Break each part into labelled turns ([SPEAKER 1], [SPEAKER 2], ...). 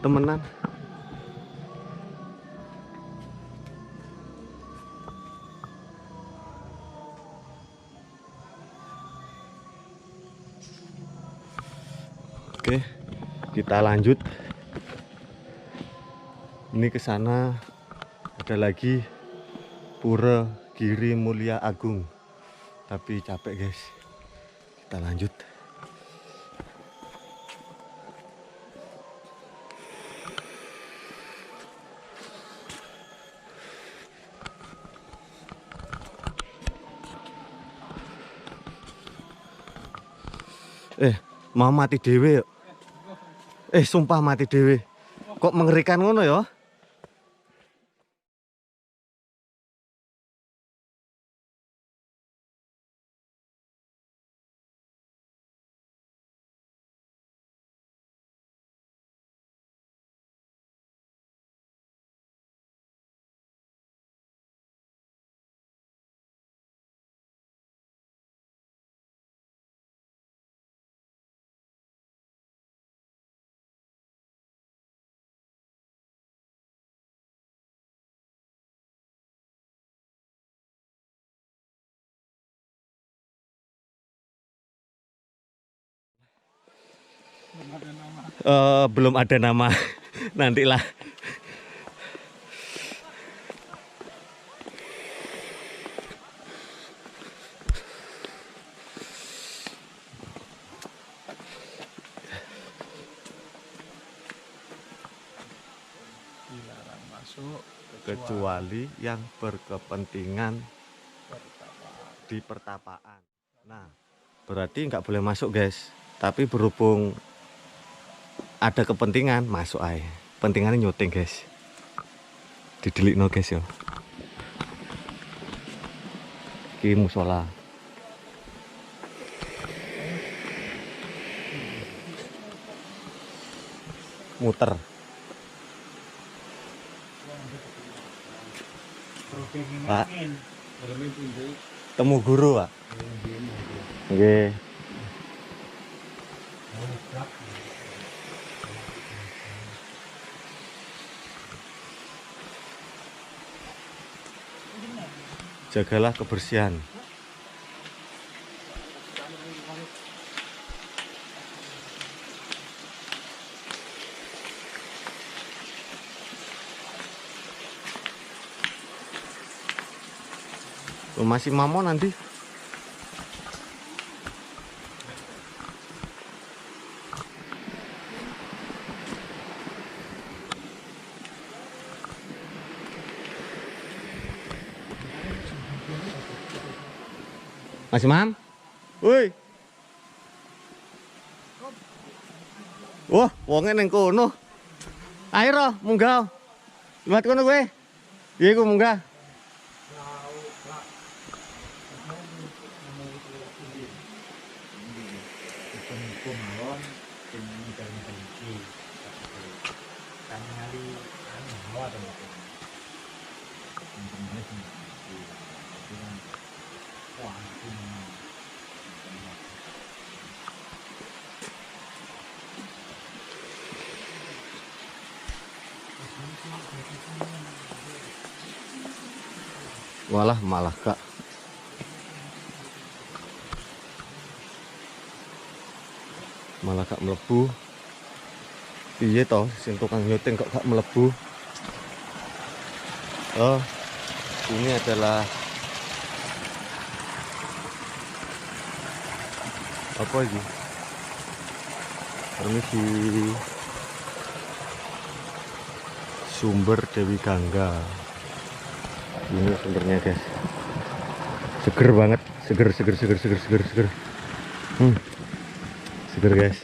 [SPEAKER 1] temenan. Oke, kita lanjut. Ini ke sana ada lagi Pura Giri Mulia Agung. Tapi capek, guys. Kita lanjut. Mau mati dewe yuk. Sumpah mati dewe. Kok mengerikan ngono ya? Belum ada nama. Nantilah.
[SPEAKER 2] Dilarang masuk
[SPEAKER 1] Kecuali yang berkepentingan di pertapaan. Nah, berarti nggak boleh masuk, guys. Tapi berhubung ada kepentingan, masuk aja. Pentingannya nyuting, guys. Didelikno, guys ya. Ki musola. Muter. Pak, temu guru, Pak. Nggih. Jagalah kebersihan. Masih mamon nanti. Masih mam? Woi. Wah, wonge ning kono. Ayo ro, munggah. Liwat kono kowe. Iya ku munggah. Walah malah kak. Malah kak melebu. Iya toh, sing tukang nyuting kok gak melebu. Oh, ini adalah apa ini? Permisi. Sumber Dewi Gangga. Ini sumbernya, guys. Seger banget, seger. Seger, guys.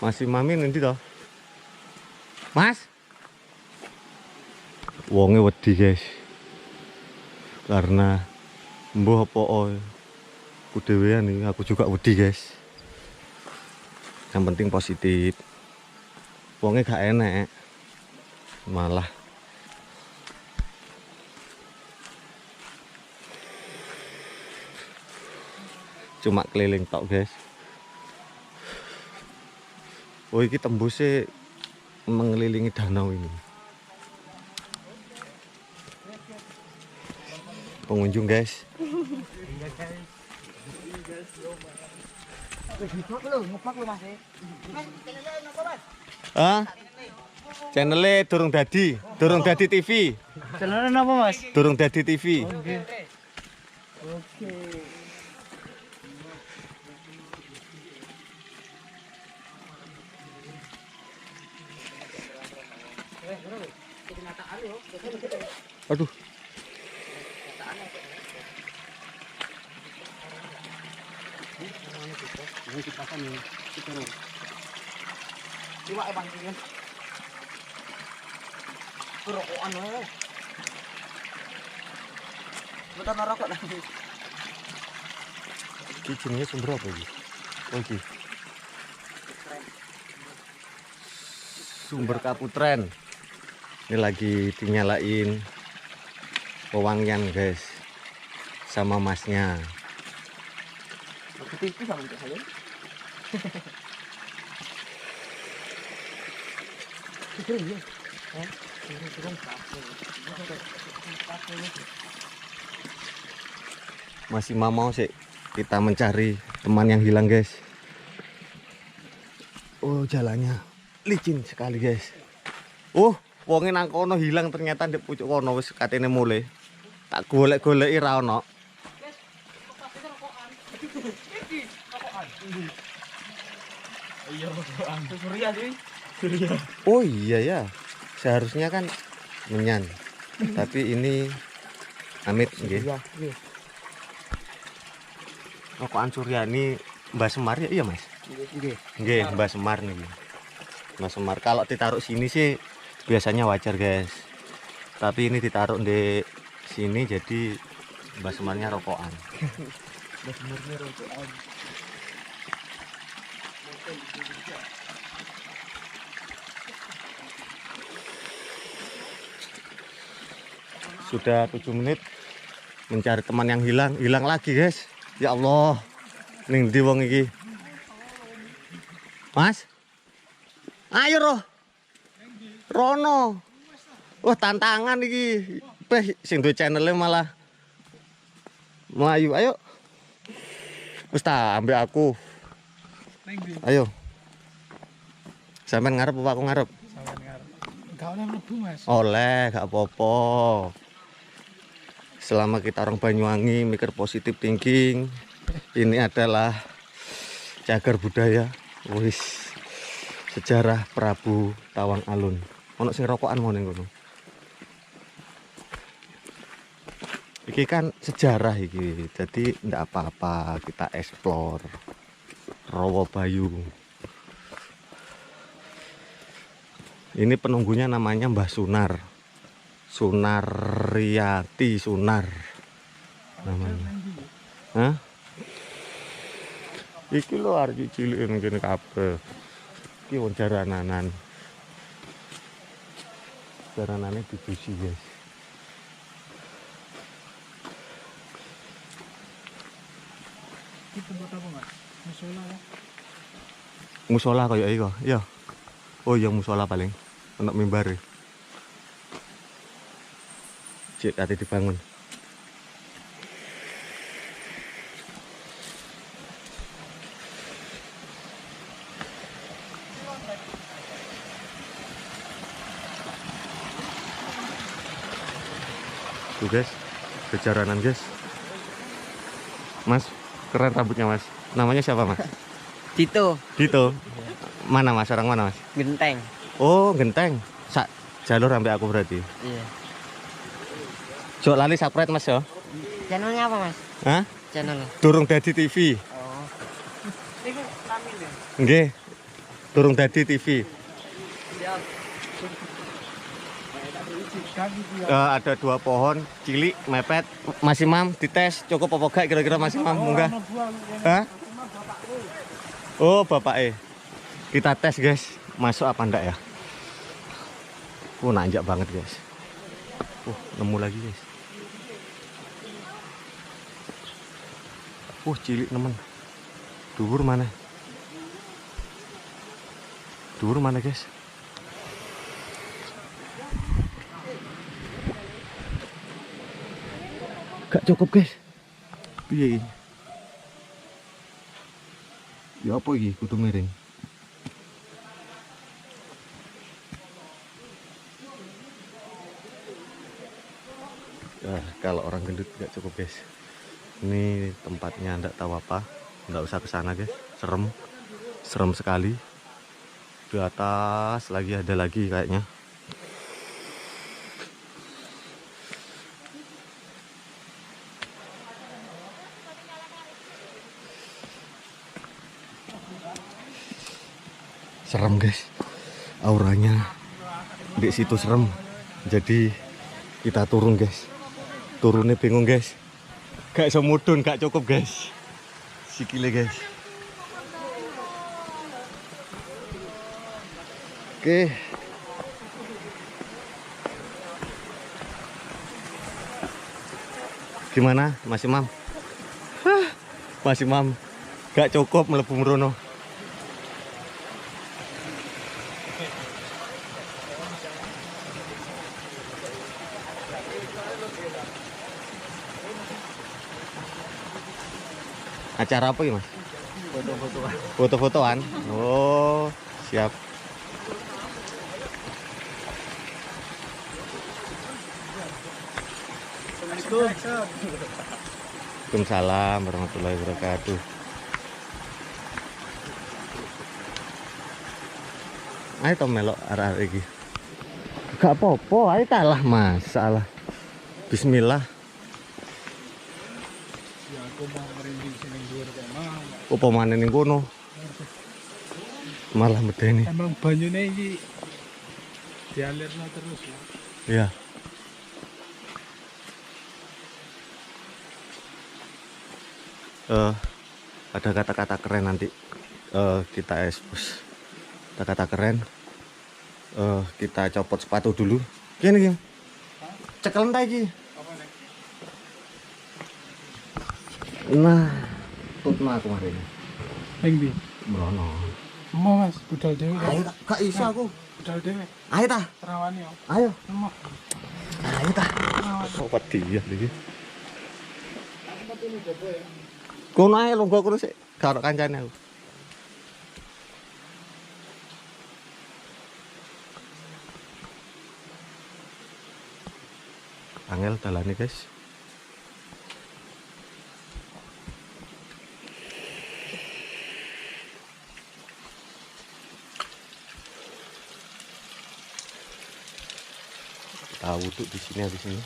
[SPEAKER 1] Masih mami nanti toh. Mas. Wonge wedi, guys. Karena mbuh apa ku dhewean nih, aku juga wedi, guys. Yang penting positif. Wonge gak enek. Malah cuma keliling tok, guys. Oh, ini tembusnya mengelilingi danau ini. Pengunjung guys. Ah, channelnya Durung Dadi TV.
[SPEAKER 2] Channelnya apa mas?
[SPEAKER 1] Durung Dadi TV.
[SPEAKER 2] Oke.
[SPEAKER 1] Aduh.
[SPEAKER 2] Cuma emang ini. Kerokokan loh. Betul rokok nanti.
[SPEAKER 1] Ini jenisnya sumber apa ini? Oh, ini. Sumber kaputren. Ini lagi dinyalain pewangian guys, sama masnya.
[SPEAKER 2] Itu sama untuk saya.
[SPEAKER 1] Masih mau sih kita mencari teman yang hilang guys. Oh, jalannya licin sekali guys. Wonge nang kono hilang ternyata ndek pucuk kono wis katene mulai. Tak golek-goleki ra ono. Oh iya ya. Seharusnya kan menyan. Tapi ini amit nggih. Rokokan Suryani Mbak Semar ya iya Mas? Nggih, Mbak Semar nih. Mbak Semar kalau ditaruh sini sih biasanya wajar guys. Tapi ini ditaruh di sini jadi Mbak Semarnya rokokan.
[SPEAKER 2] Mbak Semarnya rokokan.
[SPEAKER 1] Sudah 7 menit mencari teman yang hilang lagi guys. Ya Allah, ning ndi wong iki? Mas, ayo roh, Rono. Wah tantangan iki. Sing duwe channelnya malah melayu. Ayo, wis ta ambek aku. Ayo. Sampean ngarep apa aku ngarep?
[SPEAKER 2] Sampean ngarep. Enggak oleh mlebu Mas.
[SPEAKER 1] Oleh, gak apa-apa. Selama kita orang Banyuwangi mikir positif thinking, ini adalah cagar budaya. Wis sejarah Prabu Tawang Alun. Ono sing rokokan mau ning kono. Iki kan sejarah iki. Jadi ndak apa-apa kita eksplor Rawa Bayu. Ini penunggunya namanya Mbah Sunar. Sunariati Sunar namanya. Hah? Iki lho arek cilik ngene kabeh. Iki wong jarananan. Jaranane dibusi, guys.
[SPEAKER 2] Ini tempat apa Mas? Musola ya?
[SPEAKER 1] Musola kaya iki kok. Iya. Oh iya musola paling. Ono mimbare. Cek tadi dibangun. Tuh guys, kejaranan guys. Mas, keren rambutnya Mas. Namanya siapa Mas?
[SPEAKER 2] Dito.
[SPEAKER 1] Dito. Mana Mas? Orang mana Mas?
[SPEAKER 2] Genteng.
[SPEAKER 1] Oh, Genteng. Sak jalur sampai aku berarti.
[SPEAKER 2] Iya.
[SPEAKER 1] Jok lali subscribe Mas ya.
[SPEAKER 2] Channelnya apa Mas?
[SPEAKER 1] Hah?
[SPEAKER 2] Channel.
[SPEAKER 1] Durung Dadi TV.
[SPEAKER 2] Oh. Ini Ramil ya?
[SPEAKER 1] Nggih. Durung Dadi TV.
[SPEAKER 2] Siap.
[SPEAKER 1] Ada 2 pohon cilik mepet. Mas Imam dites cukup apa gak kira-kira Mas Imam munggah? Hah? Oh, bapak kita tes guys, masuk apa enggak ya? Nanjak banget guys. Nemu lagi guys. Cilik nemen. Dhuwur mana? Dhuwur mana, guys? Gak cukup, guys. Piye iki? Ya apa iki kudu miring? Ya, kalau orang gendut gak cukup, guys. Ini tempatnya ndak tahu apa. Nggak usah ke sana, guys. Serem. Serem sekali. Di atas lagi ada lagi kayaknya. Serem, guys. Auranya di situ serem. Jadi kita turun, guys. Turunnya bingung, guys. Gak iso mudun, gak cukup, guys. Sikile, guys. Oke. Gimana, Mas Imam? Mas Imam gak cukup mlebu mrono. Acara apa ya, Mas?
[SPEAKER 2] Foto-fotoan.
[SPEAKER 1] Foto-fotoan. Oh, siap. Waalaikumsalam warahmatullahi wabarakatuh. Ayo to melok arah-arah iki. Gak apa-apa, ayo talah Mas, salah. Bismillah.
[SPEAKER 2] Ya aku mau merinding sini dhuwur kok mau.
[SPEAKER 1] Apa maneh ning kono? Malah medeni.
[SPEAKER 2] Emang banyune iki dialirno terus ya.
[SPEAKER 1] Iya. Ada kata-kata keren nanti kita expose. Kata-kata keren. Kita copot sepatu dulu. Gini. Cekel entar iki.
[SPEAKER 2] Apa nih?
[SPEAKER 1] Nah, tutma kemarin.
[SPEAKER 2] Ning ndi?
[SPEAKER 1] Mrono.
[SPEAKER 2] Mau Mas, budal dhewe.
[SPEAKER 1] Ayo tak, gak iso aku.
[SPEAKER 2] Budal dhewe.
[SPEAKER 1] Ayo ta.
[SPEAKER 2] Terawani yo.
[SPEAKER 1] Ayo.
[SPEAKER 2] Mau.
[SPEAKER 1] Ayo ta.
[SPEAKER 2] Terawani.
[SPEAKER 1] Oh, wedi ya iki. Kono ae lungguh kono sik, gak ono kancane aku. Angel dalane, guys. Tahu tuh di sini habis ini.